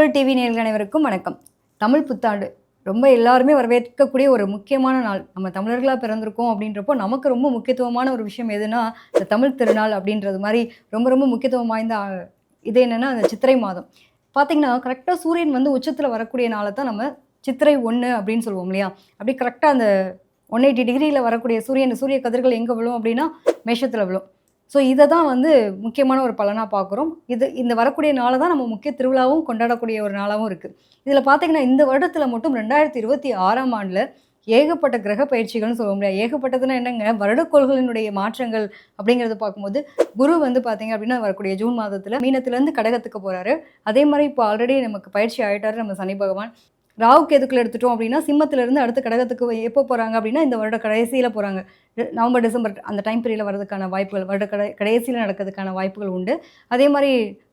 Tamil TV நேயர்கள் அனைவருக்கும் வணக்கம். தமிழ் புத்தாண்டு ரொம்ப எல்லாருமே வரவேற்கக்கூடிய ஒரு முக்கியமான நாள். நம்ம தமிழர்களா பிறந்திருக்கோம் அப்படின்றப்போ, நமக்கு ரொம்ப முக்கியத்துவமான ஒரு விஷயம் எதுனா, இந்த தமிழ் திருநாள் அப்படின்றது மாரி ரொம்ப ரொம்ப முக்கியத்துவம் வாய்ந்த இது என்னன்னா, அந்த சித்திரை மாதம். பார்த்தீங்கன்னா, கரெக்ட்டா சூரியன் வந்து உச்சத்தில வரக்கூடிய நாள தான் நம்ம சித்திரை 1 அப்படின்னு சொல்லுவோம் இல்லையா? அப்படியே கரெக்ட்டா அந்த 180 டிகிரியில வரக்கூடிய சூரிய கதிர்கள் எங்க விழும் அப்படின்னா, மேஷத்தில விழும். ஸோ இத தான் வந்து முக்கியமான ஒரு பலனா பார்க்குறோம். இந்த வரக்கூடிய நாள தான் நம்ம முக்கிய திருவிழாவும் கொண்டாடக்கூடிய ஒரு நாளாவும் இருக்கு. இதில பார்த்தீங்கன்னா, இந்த வருடத்தில மட்டும் 2026ஆம் ஆண்டுல ஏகப்பட்ட கிரக பயிற்சிகள்னு சொல்ல முடியாது. ஏகப்பட்டதுன்னா என்னங்க, வருடக்கோள்களினுடைய மாற்றங்கள் அப்படிங்கிறத பார்க்கும்போது, குரு வந்து பார்த்தீங்க அப்படின்னா, வரக்கூடிய ஜூன் மாதத்தில மீனத்திலேருந்து கடகத்துக்கு போறாரு. அதே மாரி இப்போ ஆல்ரெடி நமக்கு பயிற்சி ஆயிட்டாரு நம்ம சனி பகவான். ராகு கேதுக்கள் எடுத்துட்டோம் அப்படின்னா, சிம்மத்திலிருந்து அடுத்து கடகத்துக்கு எப்போ போறாங்க அப்படின்னா, இந்த வருட கடைசியில போறாங்க. நவம்பர், டிசம்பர் அந்த டைம் பீரியட்ல வரதுக்கான வாய்ப்புகள், வருட கடைசியில நடக்கிறதுக்கான வாய்ப்புகள் உண்டு. அதே மாரி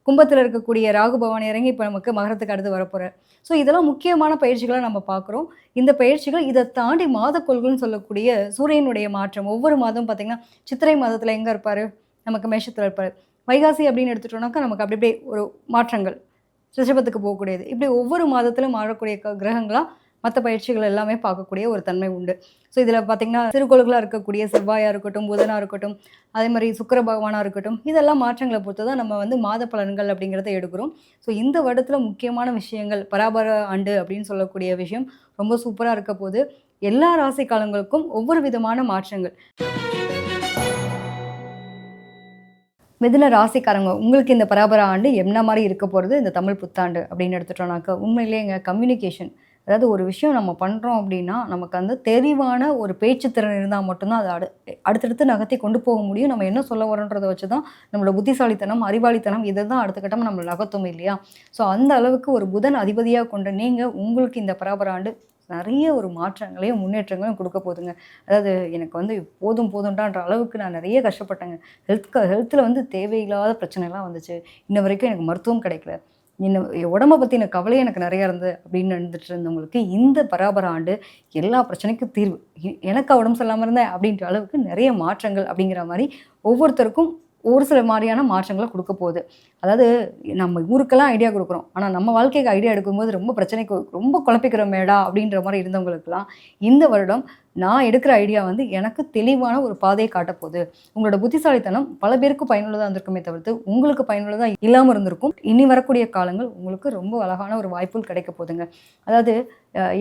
கும்பத்தில இருக்கக்கூடிய ராகு பகவான் இறங்கி இப்ப நமக்கு மகரத்துக்கு அடுத்து வரப்போறார். ஸோ இதெல்லாம் முக்கியமான பயிற்சிகளா நம்ம பார்க்குறோம். இந்த பயிற்சிகள் இத தாண்டி மாதக்கோள்கள்னு சொல்லக்கூடிய சூரியனுடைய மாற்றம். ஒவ்வொரு மாதமும் பார்த்தீங்கன்னா, சித்திரை மாதத்தில எங்க இருப்பாரு? நமக்கு மேஷத்தில இருப்பாரு. வைகாசி அப்படின்னு எடுத்துட்டோம்னாக்கா, நமக்கு அப்படி அப்படியே ஒரு மாற்றங்கள். ரிஷபத்துக்கு போகக்கூடியது. இப்படி ஒவ்வொரு மாதத்திலும் மாறக்கூடிய கிரகங்களா மத்த பயிற்சிகள் எல்லாமே பார்க்கக்கூடிய ஒரு தன்மை உண்டு. ஸோ இதில பார்த்தீங்கன்னா, சிறுகோள்களா இருக்கக்கூடிய செவ்வாயா இருக்கட்டும், புதனா இருக்கட்டும், அதேமாரி சுக்கிர பகவானா இருக்கட்டும், இதெல்லாம் மாற்றங்கள பொறுத்து தான் நம்ம வந்து மாத பலன்கள் அப்படிங்கிறத எடுக்கிறோம். ஸோ இந்த வருடத்தில முக்கியமான விஷயங்கள், பராபர ஆண்டு அப்படின்னு சொல்லக்கூடிய விஷயம் ரொம்ப சூப்பரா இருக்க போது. எல்லா ராசிக்காரங்களுக்கும் ஒவ்வொரு விதமான மாற்றங்கள். மிதுன ராசிக்காரங்க, உங்களுக்கு இந்த பராபர ஆண்டு என்ன மாரி இருக்க போறது, இந்த தமிழ் புத்தாண்டு அப்படின்னு எடுத்துட்டோம்னாக்கா, உண்மையிலேயேங்க கம்யூனிகேஷன். அதாவது ஒரு விஷயம் நம்ம பண்றோம் அப்படின்னா, நமக்கு அந்த தெளிவான ஒரு பேச்சு திறன் இருந்தா மட்டும் தான் அத அடுத்தடுத்து நகர்த்தி கொண்டு போக முடியும். நம்ம என்ன சொல்ல வரோன்றத வச்சு தான் நம்மளோட புத்திசாலித்தனம், அறிவாளித்தனம் இத தான் அடுத்த கட்டமா நம்மள நகர்த்தும் இல்லையா? ஸோ அந்த அளவுக்கு ஒரு புதன் அதிபதியா கொண்ட நீங்க, உங்களுக்கு இந்த பராபர ஆண்டு நெறைய ஒரு மாற்றங்களையும், முன்னேற்றங்களையும் குடுக்க போதுங்க. அதாவது எனக்கு வந்து போதும் போதும்டான்ற அளவுக்கு நான் நெறைய கஷ்டப்பட்டேங்க. ஹெல்த்ல வந்து தேவையில்லாத பிரச்சனைலாம் வந்துச்சு. இன்ன வரைக்கும் எனக்கு மருத்துவம் கிடைக்கல. என் உடம்ப பத்தின கவலையே எனக்கு நெறையா இருந்தது அப்படின்னு இருந்துட்டு இருந்தவங்களுக்கு, இந்த பராபர ஆண்டு எல்லா பிரச்சனைக்கும் தீர்வு. எனக்கா உடம்பு சரியில்லாம இருந்தேன் அப்படின்ற அளவுக்கு நெறைய மாற்றங்கள் அப்படிங்கிற மாரி ஒவ்வொருத்தருக்கும் ஒரு சில மாரியான மாற்றங்கள குடுக்க போகுது. அதாவது நம்ம ஊருக்கெல்லாம் ஐடியா குடுக்குறோம். ஆனா நம்ம வாழ்க்கைக்கு ஐடியா எடுக்கும்போது ரொம்ப பிரச்சனைக்கு ரொம்ப குழப்பிக்கிறோமேடா அப்படின்ற மாரி இருந்தவங்களுக்கெல்லாம், இந்த வருடம் நான் எடுக்கிற ஐடியா வந்து எனக்கு தெளிவான ஒரு பாதைய காட்டப்போது. உங்களோட புத்திசாலித்தனம் பல பேருக்கு பயனுள்ளதா இருந்திருக்குமே தவிர்த்து, உங்களுக்கு பயனுள்ளதா இல்லாம இருந்திருக்கும். இனி வரக்கூடிய காலங்கள் உங்களுக்கு ரொம்ப அழகான ஒரு வாய்ப்புகள் கிடைக்க போதுங்க. அதாவது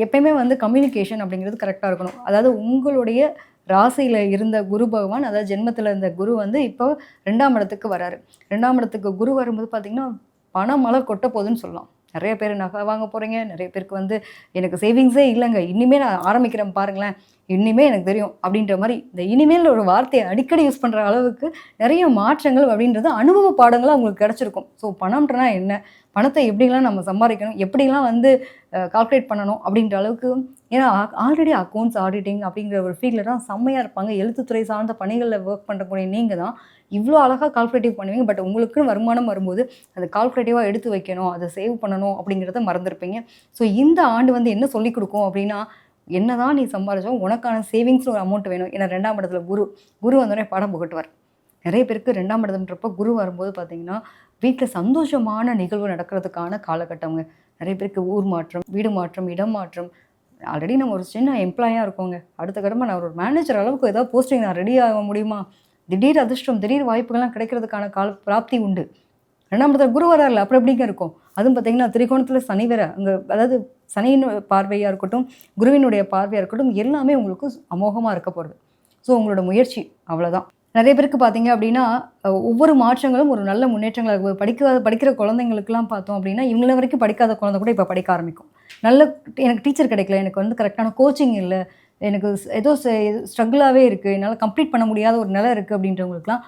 எப்பயுமே வந்து கம்யூனிகேஷன் அப்படிங்கிறது கரெக்ட்டா இருக்கணும். அதாவது உங்களுடைய ராசியில இருந்த குரு பகவான், அதாவது ஜென்மத்தில இருந்த குரு வந்து இப்போ 2ஆம் இடத்துக்கு வராரு. 2ஆம் இடத்துக்கு குரு வரும்போது பார்த்தீங்கன்னா, பணமழை கொட்ட போதுன்னு சொல்லலாம். நெறைய பேர் நகை வாங்க போறீங்க. நெறைய பேருக்கு வந்து எனக்கு சேவிங்ஸே இல்லங்க. இனிமே நான் ஆரம்பிக்கிறேன் பாருங்களேன். இனிமே எனக்கு தெரியும். அப்படின்ற மாரி இந்த இனிமேல் ஒரு வார்த்தைய அடிக்கடி யூஸ் பண்ற அளவுக்கு நெறைய மாற்றங்கள் அப்படின்றது அனுபவ பாடங்களா உங்களுக்கு கிடைச்சிருக்கும். ஸோ பணம்ன்றனா என்ன? பணத்த எப்படிலாம் நம்ம சம்பாரிக்கணும்? எப்படிலாம் வந்து கால்குலேட் பண்ணணும்? அப்படின்ற அளவுக்கு ஏன்னா ஆல்ரெடி அக்கவுண்ட்ஸ், ஆடிட்டிங் அப்படிங்கிற ஒரு ஃபீல்ட்ல தான் செம்மையா இருப்பாங்க. எழுத்துத்துறை சார்ந்த பணிகள்ல ஒர்க் பண்ணக்கூடிய நீங்க தான் இவ்ளோ அழகா கால்குலேட்டிவ் பண்ணுவீங்க. பட் உங்களுக்குன்னு வருமானம் வரும்போது, அத கால்குலேட்டிவா எடுத்து வைக்கணும், அத சேவ் பண்ணணும் அப்படிங்கிறத மறந்திருப்பீங்க. ஸோ இந்த ஆண்டு வந்து என்ன சொல்லிக் குடுக்கும் அப்படின்னா, என்னதான் நீ சம்பாரிச்சாலும் உனக்கான சேவிங்ஸ்னு ஒரு அமௌண்ட் வேணும். ஏன்னா 2ஆம் இடத்துல குரு. குரு வந்தோனே பாடம் புகட்டுவார். நெறைய பேருக்கு 2ஆம் இடம்ன்றப்போ குரு வரும்போது பார்த்தீங்கன்னா, வீட்ல சந்தோஷமான நிகழ்வு நடக்கிறதுக்கான காலகட்டம்ங்க. நெறைய பேருக்கு ஊர் மாற்றம், வீடு மாற்றம், இடம் மாற்றம். ஆல்ரெடி நம்ம ஒரு சின்ன எம்ப்ளாயியா இருக்கோங்க. அடுத்த கட்டமா நான் ஒரு மேனேஜர் அளவுக்கு ஏதாவது போஸ்டிங் நான் ரெடி ஆக முடியுமா? திடீர் அதிர்ஷ்டம், திடீர் வாய்ப்புகள்லாம் கிடைக்கிறதுக்கான பிராப்தி உண்டு. 2ஆம் இடத்துல குரு வரார்ல, அப்புறம் எப்படிங்க இருக்கும்? அதுவும் பார்த்தீங்கன்னா, திரிகோணத்தில சனி வேற. அங்க அதாவது சனியின் பார்வையா இருக்கட்டும், குருவினுடைய பார்வையா இருக்கட்டும், எல்லாமே உங்களுக்கு அமோகமா இருக்க போறது. ஸோ உங்களோட முயற்சி அவ்வளோதான். நெறைய பேருக்கு பார்த்தீங்க அப்படின்னா, ஒவ்வொரு மாற்றங்களும் ஒரு நல்ல முன்னேற்றங்களா இருக்கும். படிக்கிற குழந்தைங்களுக்குலாம் பார்த்தோம் அப்படின்னா, இவங்கள வரைக்கும் படிக்காத குழந்தை கூட இப்ப படிக்க ஆரம்பிக்கும். நல்ல எனக்கு டீச்சர் கிடைக்கல, எனக்கு வந்து கரெக்ட்டான கோச்சிங் இல்ல, எனக்கு ஏதோ ஸ்ட்ரகிளாவே இருக்கு, என்னால கம்ப்ளீட் பண்ண முடியாத ஒரு நிலை இருக்கு அப்படின்றவங்களுக்குலாம்,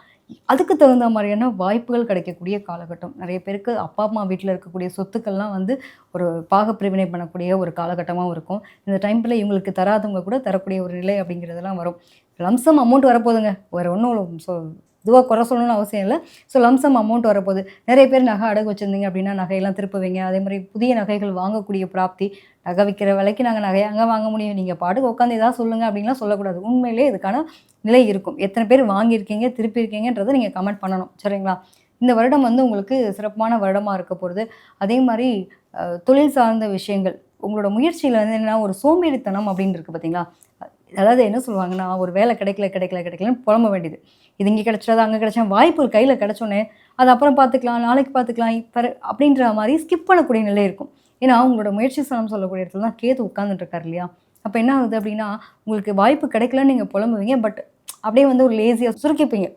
அதுக்கு தகுந்த மாரியான வாய்ப்புகள் கிடைக்கக்கூடிய காலகட்டம். நெறைய பேருக்கு அப்பா, அம்மா வீட்ல இருக்கக்கூடிய சொத்துக்கள்லாம் வந்து ஒரு பாகப்பிரிவினை பண்ணக்கூடிய ஒரு காலகட்டமாவும் இருக்கும். இந்த டைம்ல இவங்களுக்கு தராதவங்க கூட தரக்கூடிய ஒரு நிலை அப்படிங்கிறதெல்லாம் வரும். லம்சம் அமௌண்ட் வரப்போதுங்க. வேற ஒண்ணும் இதுவா குறை சொல்லணும்னு அவசியம் இல்ல. ஸோ லம்சம் அமௌண்ட் வரப்போது. நெறைய பேர் நகை அடகு வச்சிருந்தீங்க அப்படின்னா, நகையெல்லாம் திருப்புவீங்க. அதேமாரி புதிய நகைகள் வாங்கக்கூடிய பிராப்தி. நகை விக்கிற விலைக்கு நாங்க நகையாங்க வாங்க முடியும். நீங்க பாட்டுக்கு உட்காந்து ஏதாவது சொல்லுங்க அப்படின்லாம் சொல்லக்கூடாது. உண்மையிலேயே இதுக்கான நிலை இருக்கும். எத்தன பேர் வாங்கியிருக்கீங்க, திருப்பியிருக்கீங்கன்றத நீங்க கமெண்ட் பண்ணணும். சரிங்களா? இந்த வருடம் வந்து உங்களுக்கு சிறப்பான வருடமா இருக்க போறது. அதே மாரி தொழில் சார்ந்த விஷயங்கள், உங்களோட முயற்சியில வந்து என்னன்னா ஒரு சோம்பேறித்தனம் அப்படின்னு இருக்கு பார்த்தீங்களா? அதாவது என்ன சொல்லுவாங்கன்னா, ஒரு வேலை கிடைக்கலன்னு புலம்ப வேண்டியது. இது இங்க கிடைச்சிடாது, அங்க கிடைச்சா வாய்ப்பு கையில கிடைச்சோனே, அது அப்புறம் பார்த்துக்கலாம், நாளைக்கு பார்த்துக்கலாம், அப்படின்ற மாரி ஸ்கிப் பண்ணக்கூடிய நிலை இருக்கும். ஏன்னா, உங்களோட முயற்சி ஸ்தானம் சொல்லக்கூடிய இடத்துல தான் கேது உட்கார்ந்துட்டு இருக்காரு இல்லையா? அப்ப என்ன ஆகுது அப்படின்னா, உங்களுக்கு வாய்ப்பு கிடைக்கலன்னு நீங்க புலம்புவீங்க. பட் அப்படியே வந்து ஒரு லேசியா சுருக்கிப்பீங்க.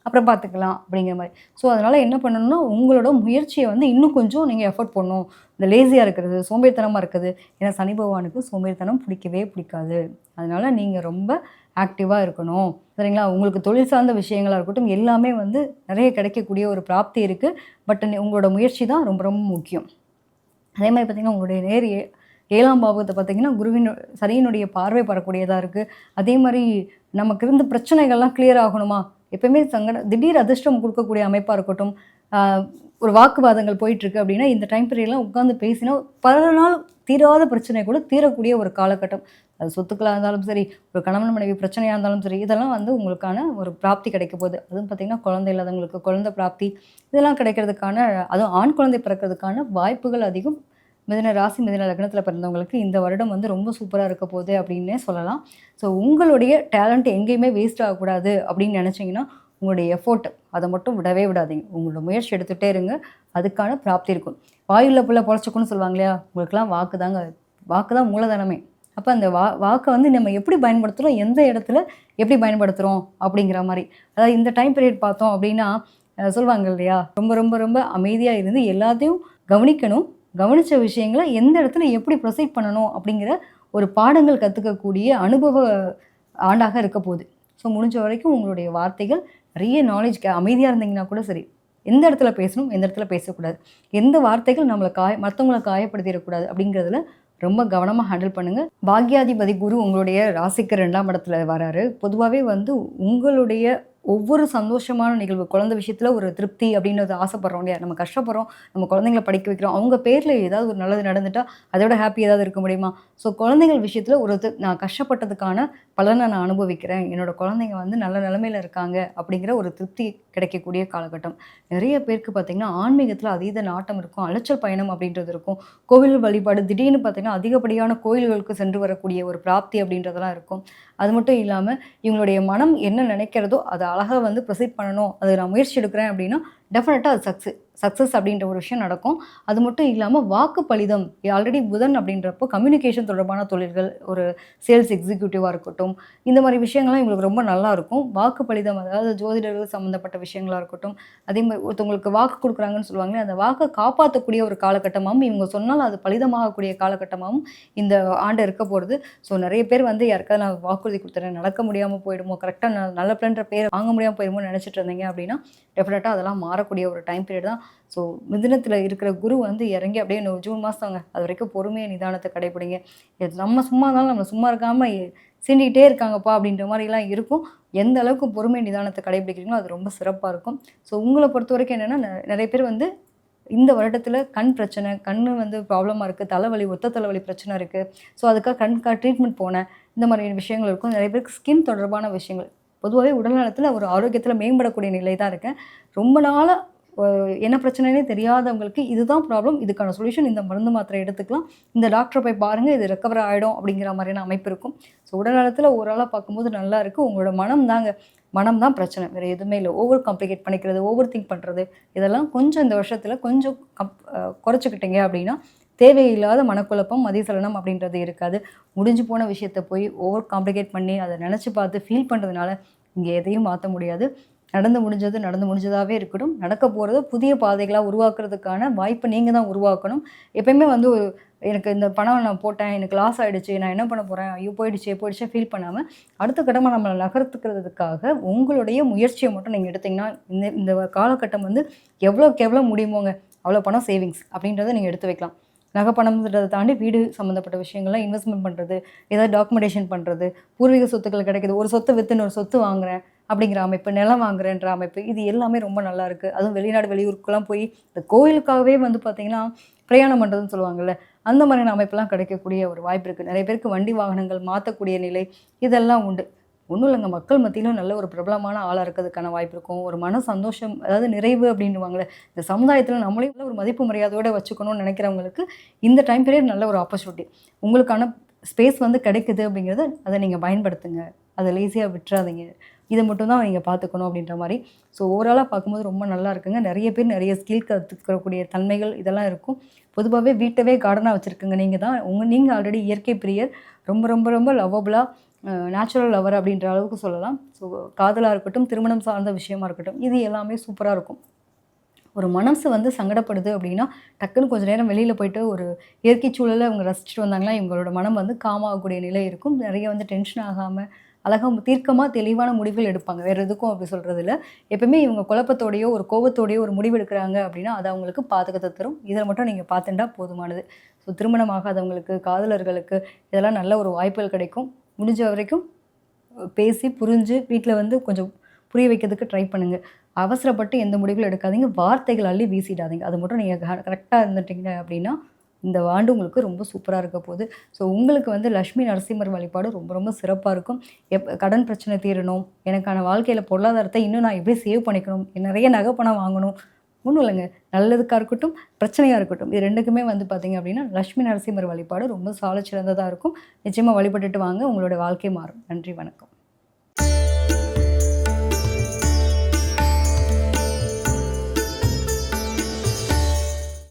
அப்புறம் பார்த்துக்கலாம் அப்படிங்கிற மாரி. ஸோ, அதனால என்ன பண்ணணும்னா, உங்களோட முயற்சிய வந்து இன்னும் கொஞ்சம் நீங்க எஃபோர்ட் போடணும். இந்த லேசியா இருக்கிறது, சோம்பேறித்தனமா இருக்குது. ஏன்னா சனி பகவானுக்கு சோம்பேறித்தனம் பிடிக்கவே பிடிக்காது. அதனால நீங்க ரொம்ப ஆக்டிவா இருக்கணும். சரிங்களா? உங்களுக்கு தொழில் சார்ந்த விஷயங்களா இருக்கட்டும், எல்லாமே வந்து நெறைய கிடைக்கக்கூடிய ஒரு பிராப்தி இருக்கு. பட் உங்களோட முயற்சி தான் ரொம்ப ரொம்ப முக்கியம். அதே மாரி பார்த்தீங்கன்னா, உங்களுடைய நேர் 7ஆம் பாவத்த பார்த்தீங்கன்னா, சனியினுடைய பார்வை படக்கூடியதா இருக்கு. அதே மாரி நமக்கு இருந்த பிரச்சனைகள்லாம் கிளியர் ஆகணுமா? எப்பயுமே திடீர் அதிர்ஷ்டம் குடுக்கக்கூடிய அமைப்பா இருக்கட்டும், ஆ ஒரு வாக்குவாதங்கள் போயிட்டுருக்கு அப்டின்னா, இந்த டைம் பீரியட்லாம் உட்காந்து பேசினா, பல நாள் தீராத பிரச்சனை கூட தீரக்கூடிய ஒரு காலகட்டம். அது சொத்துக்களா இருந்தாலும் சரி, ஒரு கணவன் மனைவி பிரச்சனையா இருந்தாலும் சரி, இதெல்லாம் வந்து உங்களுக்கான ஒரு பிராப்தி கிடைக்க போகுது. அதுவும் பார்த்தீங்கன்னா, குழந்தை இல்லாதவங்களுக்கு குழந்தை பிராப்தி, இதெல்லாம் கிடைக்கிறதுக்கான அதுவும் ஆண் குழந்தை பிறக்கிறதுக்கான வாய்ப்புகள் அதிகம். மிதுன ராசி, மிதுன லக்னத்தில பிறந்தவங்களுக்கு இந்த வருடம் வந்து ரொம்ப சூப்பரா இருக்க போகுது அப்டின்னே சொல்லலாம். ஸோ உங்களுடைய டேலண்ட் எங்கேயுமே வேஸ்ட் ஆகக்கூடாது அப்படின்னு நினச்சிங்கன்னா, உங்களுடைய எஃபோர்ட் அத மட்டும் விடவே விடாதீங்க. உங்களோட முயற்சி எடுத்துட்டே இருங்க. அதுக்கான பிராப்தி இருக்கும். "வாயுள்ள புள்ள பொழச்சுக்கும்னு" சொல்லுவாங்க இல்லையா? உங்களுக்கெல்லாம் வாக்கு தாங்க. வாக்கு தான் மூலதனமே. அப்ப அந்த வாக்க வந்து நம்ம எப்படி பயன்படுத்துறோம், எந்த இடத்துல எப்படி பயன்படுத்துறோம் அப்படிங்கிற மாரி. அதாவது இந்த டைம் பீரியட் பார்த்தோம் அப்படின்னா, சொல்லுவாங்க இல்லையா? ரொம்ப ரொம்ப ரொம்ப அமைதியா இருந்து எல்லாத்தையும் கவனிக்கணும். கவனிச்ச விஷயங்கள எந்த இடத்துல எப்படி ப்ரொசீட் பண்ணணும் அப்படிங்கிற ஒரு பாடங்கள் கத்துக்கக்கூடிய அனுபவ ஆண்டாக இருக்க போகுது. ஸோ முடிஞ்ச வரைக்கும் உங்களுடைய வார்த்தைகள் நிறைய நாலேட்ஜ் அமைதியா இருந்தீங்கன்னா கூட சரி. எந்த இடத்துல பேசணும், எந்த இடத்துல பேசக்கூடாது. எந்த வார்த்தைகள் நம்மள மத்தவங்கள காயப்படுத்திறக்கூடாது அப்படிங்கிறதுல ரொம்ப கவனமா ஹேண்டில் பண்ணுங்க. பாக்யாதிபதி குரு உங்களுடைய ராசிக்கு 2ஆம் இடத்துல வராரு. பொதுவாவே வந்து உங்களுடைய ஒவ்வொரு சந்தோஷமான நிகழ்வு, குழந்தை விஷயத்துல ஒரு திருப்தி அப்படின்றது ஆசைப்படுறோம் இல்லையா? நம்ம கஷ்டப்படுறோம், நம்ம குழந்தைங்கள படிக்க வைக்கிறோம். அவங்க பேர்ல ஏதாவது ஒரு நல்லது நடந்துட்டா, அதோட ஹாப்பி ஏதாவது இருக்க முடியுமா? ஸோ குழந்தைகள் விஷயத்துல நான் கஷ்டப்பட்டதுக்கான பலன நான் அனுபவிக்கிறேன். என்னோட குழந்தைங்க வந்து நல்ல நிலைமையில இருக்காங்க அப்படிங்கிற ஒரு திருப்தி கிடைக்கக்கூடிய காலகட்டம். நிறைய பேருக்கு பார்த்தீங்கன்னா, ஆன்மீகத்துல அதீத நாட்டம் இருக்கும். அலைச்சல் பயணம் அப்படின்றது இருக்கும். கோவில் வழிபாடு திடீர்னு பார்த்தீங்கன்னா, அதிகப்படியான கோயில்களுக்கு சென்று வரக்கூடிய ஒரு பிராப்தி அப்படின்றதெல்லாம் இருக்கும். அது மட்டும் இல்லாம, இவங்களுடைய மனம் என்ன நினைக்கிறதோ, அத அழகா வந்து ப்ரொசீட் பண்ணணும். அது நான் முயற்சி எடுக்கிறேன் அப்படின்னா, டெஃபினட்டா அது சக்சஸ் அப்படின்ற ஒரு விஷயம் நடக்கும். அது மட்டும் இல்லாம வாக்கு பலிதம் ஆல்ரெடி புதன் அப்படின்றப்போ கம்யூனிகேஷன் தொடர்பான தொழில்கள், ஒரு சேல்ஸ் எக்ஸிக்யூட்டிவா இருக்கட்டும், இந்த மாரி விஷயங்கள்லாம் இவங்களுக்கு ரொம்ப நல்லா இருக்கும். வாக்கு பலிதம் அதாவது ஜோதிடர்கள் சம்மந்தப்பட்ட விஷயங்களா இருக்கட்டும், அதே மாரி ஒருத்தவங்களுக்கு வாக்கு குடுக்குறாங்கன்னு சொல்லுவாங்களே, அந்த வாக்க காப்பாத்தக்கூடிய ஒரு காலகட்டமாவும், இவங்க சொன்னால் அது பலிதமாகக்கூடிய காலகட்டமாவும் இந்த ஆண்டு இருக்க போறது. ஸோ நெறைய பேர் வந்து யாருக்காவது நான் வாக்குறுதி குடுத்துறேன், நடக்க முடியாம போயிடுமோ, கரெக்ட்டா நல்ல பிள்ளைன்ற பேர் வாங்க முடியாம போயிருமோன்னு நெனச்சுட்டு இருந்தீங்க அப்படின்னா, டெஃபினட்டா அதெல்லாம் மாறக்கூடிய ஒரு டைம் பீரியட் தான். ஸோ மிதுனத்தில இருக்கிற குரு வந்து இறங்கி அப்படியே இன்னும் ஜூன் மாசம் தாங்க. அதுவரைக்கும் பொறுமையா நிதானத்த கடைபிடிங்க. நம்ம சும்மா இருந்தாலும் நம்மள சும்மா இருக்காம சீண்டிக்கிட்டே இருக்காங்கப்பா அப்படின்ற மாரிலாம் இருக்கும். எந்த அளவுக்கு பொறுமை நிதானத்த கடைபிடிக்கிறீங்களோ அது ரொம்ப சிறப்பா இருக்கும். ஸோ உங்கள பொறுத்தவரைக்கும் என்னன்னா, நெறைய பேர் வந்து இந்த வருடத்தில கண் பிரச்சனை, கண்ணு வந்து ப்ராப்ளமா இருக்கு. தலைவலி, ஒத்த தலைவலி பிரச்சனை இருக்கு. ஸோ அதுக்காக கண்ணுக்காக ட்ரீட்மெண்ட் போனேன். இந்த மாரி விஷயங்கள் இருக்கும். நெறைய பேருக்கு ஸ்கின் தொடர்பான விஷயங்கள். பொதுவாவே உடல் நலத்தில ஒரு ஆரோக்கியத்தில மேம்படக்கூடிய நிலை தான் இருக்கேன். ரொம்ப நாளா அ என்ன பிரச்சனைன்னே தெரியாதவங்களுக்கு இதுதான் ப்ராப்ளம். இதுக்கான சொல்யூஷன் இந்த மருந்து மாத்திரை எடுத்துக்கலாம். இந்த டாக்டர போய் பாருங்க. இது ரெக்கவர் ஆயிடும் அப்படிங்கிற மாரியான அமைப்பு இருக்கும். ஸோ உடல் நலத்தில ஓரளா பார்க்கும்போது நல்லா இருக்கு. உங்களோட மனம் தாங்க. மனம் தான் பிரச்சனை. வேற எதுவுமே இல்ல. ஓவர் காம்ப்ளிகேட் பண்ணிக்கிறது, ஓவர் திங்க் பண்றது, இதெல்லாம் கொஞ்சம் இந்த வருஷத்தில கொஞ்சம் குறைச்சுக்கிட்டீங்க அப்படின்னா, தேவையில்லாத மனக்குழப்பம், மதிசலனம் அப்படின்றது இருக்காது. முடிஞ்சு போன விஷயத்த போய் ஓவர் காம்ப்ளிகேட் பண்ணி, அத நெனச்சு பார்த்து ஃபீல் பண்றதுனால, இங்க எதையும் மாத்த முடியாது. நடந்து முடிஞ்சது நடந்து முடிஞ்சதாவே இருக்கட்டும். நடக்க போறத புதிய பாதைகளா உருவாக்குறதுக்கான வாய்ப்ப நீங்க தான் உருவாக்கணும். எப்பயுமே வந்து எனக்கு இந்த பணம் நான் போட்டேன், எனக்கு லாஸ் ஆயிடுச்சு, நான் என்ன பண்ண போறேன்? ஐயோ! போயிடுச்சே போயிடுச்சே ஃபீல் பண்ணாம, அடுத்த கட்டமா நம்மள நகர்த்துக்கிறதுக்காக உங்களுடைய முயற்சிய மட்டும் நீங்க எடுத்தீங்கன்னா, இந்த இந்த காலகட்டம் வந்து எவ்வளோக்கு எவ்வளோ முடியுமோங்க, அவ்வளோ பணம் சேவிங்ஸ் அப்படின்றத நீங்க எடுத்து வைக்கலாம். நகை பணம்ன்றத தாண்டி வீடு சம்மந்தப்பட்ட விஷயங்கள்லாம் இன்வெஸ்ட்மெண்ட் பண்றது, ஏதாவது டாக்குமெண்டேஷன் பண்றது, பூர்வீக சொத்துக்கள் கிடைக்குது. ஒரு சொத்த வித்து இன்னொரு சொத்து வாங்குறேன் அப்படிங்கிற அமைப்பு, நிலம் வாங்குறேன்ற அமைப்பு, இது எல்லாமே ரொம்ப நல்லாயிருக்கு. அதுவும் வெளிநாடு, வெளியூருக்குலாம் போய் இந்த கோயிலுக்காகவே வந்து பார்த்தீங்கன்னா, பிரயாணம் பண்ணுறதுன்னு சொல்லுவாங்கல்ல, அந்த மாதிரியான அமைப்புலாம் கிடைக்கக்கூடிய ஒரு வாய்ப்பு இருக்கு. நெறைய பேருக்கு வண்டி வாகனங்கள் மாத்தக்கூடிய நிலை, இதெல்லாம் உண்டு. ஒன்றும் இல்லைங்க, மக்கள் மத்தியிலும் நல்ல ஒரு பிரபலமான ஆளாக இருக்கிறதுக்கான வாய்ப்பு இருக்கும். ஒரு மன சந்தோஷம், அதாவது நிறைவு அப்படின்னுவாங்கள்ல, இந்த சமுதாயத்தில நம்மளையும் நல்ல ஒரு மதிப்பு மரியாதையோட வச்சுக்கணும்னு நினைக்கிறவங்களுக்கு இந்த டைம் பீரியட் நல்ல ஒரு ஆப்பர்ச்சுனிட்டி. உங்களுக்கான ஸ்பேஸ் வந்து கிடைக்குது அப்படிங்கிறத அதை நீங்கள் பயன்படுத்துங்க. அதை லேசியாக விட்டுறாதீங்க. இத மட்டும் தான் நீங்க பார்த்துக்கணும் அப்படின்ற மாரி. ஸோ ஓவராலா பார்க்கும்போது ரொம்ப நல்லா இருக்குங்க. நெறைய பேர் நெறைய ஸ்கில் கத்துக்கக்கூடிய தன்மைகள் இதெல்லாம் இருக்கும். பொதுவாவே வீட்டவே கார்டனா வச்சிருக்கங்க நீங்க தான். நீங்க ஆல்ரெடி இயற்கை பிரியர். ரொம்ப ரொம்ப ரொம்ப லவ்வபுளா நேச்சுரல் லவர் அப்படின்ற அளவுக்கு சொல்லலாம். ஸோ காதலா இருக்கட்டும், திருமணம் சார்ந்த விஷயமா இருக்கட்டும், இது எல்லாமே சூப்பரா இருக்கும். ஒரு மனசு வந்து சங்கடப்படுது அப்படின்னா, டக்குன்னு கொஞ்ச நேரம் வெளியில போயிட்டு ஒரு இயற்கை சூழல அவங்க ரசிச்சுட்டு வந்தாங்கன்னா, இவங்களோட மனம் வந்து காம் ஆகக்கூடிய நிலை இருக்கும். நெறைய வந்து டென்ஷன் ஆகாம, அழகா தீர்க்கமா தெளிவான முடிவுகள் எடுப்பாங்க. வேற எதுக்கும் அப்படி சொல்றது இல்ல. எப்பவுமே இவங்க குழப்பத்தோடயோ, ஒரு கோவத்தோடயோ ஒரு முடிவு எடுக்குறாங்க அப்படின்னா, அது அவங்களுக்கு பாதகத்த தரும். இதில மட்டும் நீங்க பார்த்துண்டா போதுமானது. ஸோ திருமணம் ஆகாதவங்களுக்கு, காதலர்களுக்கு இதெல்லாம் நல்ல ஒரு வாய்ப்புகள் கிடைக்கும். முடிஞ்ச வரைக்கும் பேசி, புரிஞ்சு வீட்ல வந்து கொஞ்சம் புரிய வைக்கிறதுக்கு ட்ரை பண்ணுங்க. அவசரப்பட்டு எந்த முடிவுகளும் எடுக்காதீங்க. வார்த்தைகள் அள்ளி வீசிடாதீங்க. அது மட்டும் நீங்க கரெக்ட்டா இருந்துட்டீங்க அப்டின்னா, இந்த ஆண்டு உங்களுக்கு ரொம்ப சூப்பரா இருக்க போது. ஸோ உங்களுக்கு வந்து லட்சுமி நரசிம்மர் வழிபாடு ரொம்ப ரொம்ப சிறப்பா இருக்கும். கடன் பிரச்சனை தீரணும், எனக்கான வாழ்க்கையில பொருளாதாரத்த இன்னும் நான் எப்படி சேவ் பண்ணிக்கணும், நெறைய நகை பணம் வாங்கணும். ஒண்ணும் இல்லங்க. நல்லதுக்கா இருக்கட்டும், பிரச்சனையா இருக்கட்டும். இது 2க்குமே வந்து பார்த்தீங்க அப்டின்னா, லட்சுமி நரசிம்மர் வழிபாடு ரொம்ப சால சிறந்ததா இருக்கும். நிச்சயமா வழிபட்டுட்டு வாங்க. உங்களோட வாழ்க்கை மாறும். நன்றி, வணக்கம்.